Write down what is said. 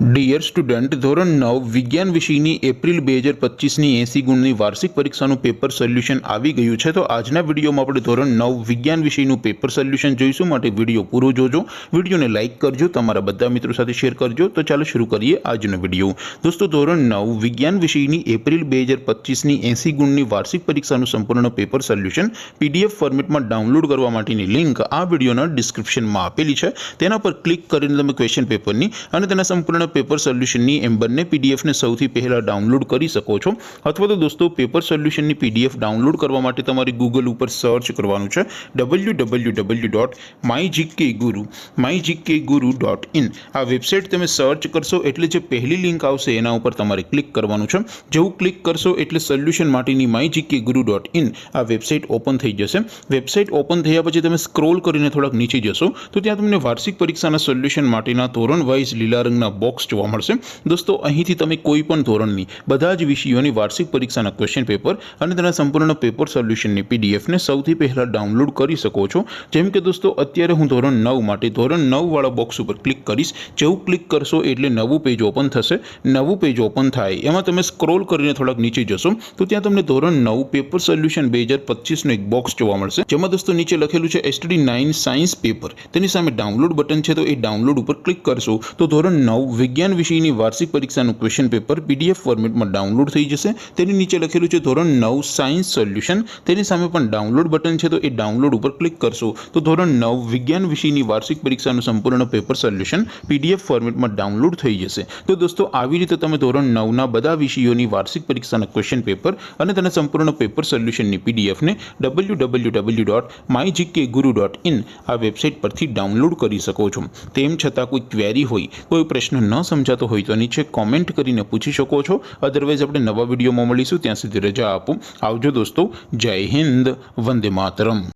Dear student, ધોરણ 9 વિજ્ઞાન વિષયની એપ્રિલ 2025ની 80 ગુણની વાર્ષિક પરીક્ષાનું પેપર સોલ્યુશન આવી ગયું છે। તો આજના વિડીયોમાં આપણે ધોરણ 9 વિજ્ઞાન વિષયનું પેપર સોલ્યુશન જોઈશું, માટે વિડીયો પૂરો જોજો। વિડીયોને લાઇક કરજો, તમારા બધા મિત્રો સાથે શેર કરજો। તો ચાલો શરૂ કરીએ આજનો વિડીયો। દોસ્તો, ધોરણ 9 વિજ્ઞાન વિષયની એપ્રિલ 2025ની 80 ગુણની વાર્ષિક પરીક્ષાનું સંપૂર્ણ પેપર સોલ્યુશન PDF ફોર્મેટમાં ડાઉનલોડ કરવા માટેની લિંક આ વિડીયોના ડિસ્ક્રિપ્શનમાં આપેલી છે। તેના પર ક્લિક કરીને તમે ક્વેશ્ચન પેપરની અને તેના સંપૂર્ણ પેપર સોલ્યુશનની એમ બંને PDF ને સૌથી પહેલા ડાઉનલોડ કરી શકો છો। અથવા તો દોસ્તો, પેપર સોલ્યુશનની PDF ડાઉનલોડ કરવા માટે તમારે ગૂગલ ઉપર સર્ચ કરવાનું છે www.mygkguru.in। આ વેબસાઇટ તમે સર્ચ કરશો એટલે જે પહેલી લિંક આવશે એના ઉપર તમારે ક્લિક કરવાનું છે। જેવું ક્લિક કરશો એટલે સોલ્યુશન માટેની mygkguru.in આ વેબસાઇટ ઓપન થઈ જશે। વેબસાઇટ ઓપન થયા પછી તમે સ્ક્રોલ કરીને થોડાક નીચે જશો તો ત્યાં તમને વાર્ષિક પરીક્ષાના સોલ્યુશન માટેના ધોરણ વાઇઝ લીલા રંગના બોક્સ જોવા મળશે। દોસ્તો, અહીંથી તમે કોઈ પણ ધોરણની બધા જ વિષયોની વાર્ષિક પરીક્ષાના ક્વેશ્ચન પેપર અને તેના સંપૂર્ણ પેપર સોલ્યુશનની PDF ને સૌથી પહેલા ડાઉનલોડ કરી શકો છો। જેમ કે દોસ્તો, અત્યારે હું ધોરણ 9 માટે ધોરણ 9 વાળા બોક્સ ઉપર ક્લિક કરીશ। જેવું ક્લિક કરશો એટલે નવું પેજ ઓપન થશે। નવું પેજ ઓપન થાય એમાં તમે સ્ક્રોલ કરીને થોડાક નીચે જશો તો ત્યાં તમને ધોરણ 9 પેપર સોલ્યુશન 2025નું એક બોક્સ જોવા મળશે, જેમાં દોસ્તો નીચે લખેલું છે STD 9 સાયન્સ પેપર। તેની સામે ડાઉનલોડ બટન છે, તો એ ડાઉનલોડ ઉપર ક્લિક કરશો તો ધોરણ 9 વિજ્ઞાન વિષયની વાર્ષિક પરીક્ષાનું ક્વેશ્ચન પેપર PDF ફોર્મેટમાં ડાઉનલોડ થઈ જશે। તેની નીચે લખેલું છે ધોરણ 9 સાયન્સ સોલ્યુશન। તેની સામે પણ ડાઉનલોડ બટન છે, તો એ ડાઉનલોડ ઉપર ક્લિક કરશો તો ધોરણ 9 વિજ્ઞાન વિષયની વાર્ષિક પરીક્ષાનું સંપૂર્ણ પેપર સોલ્યુશન PDF ફોર્મેટમાં ડાઉનલોડ થઈ જશે। તો દોસ્તો, આવી રીતે તમે ધોરણ 9ના બધા વિષયોની વાર્ષિક પરીક્ષાના ક્વેશ્ચન પેપર અને તેના સંપૂર્ણ પેપર સોલ્યુશનની PDF ને www.mygkguru.in આ વેબસાઇટ પરથી ડાઉનલોડ કરી શકો છો। તેમ છતાં કોઈ ક્વેરી હોય, કોઈ પ્રશ્ન ન સમજાતો હોય તો નીચે કોમેન્ટ કરીને પૂછી શકો છો। અધરવાઇઝ આપણે નવા વિડીયોમાં મળીશું, ત્યાં સુધી રજા આપો। આવજો દોસ્તો, જય હિન્દ, વંદે માતરમ।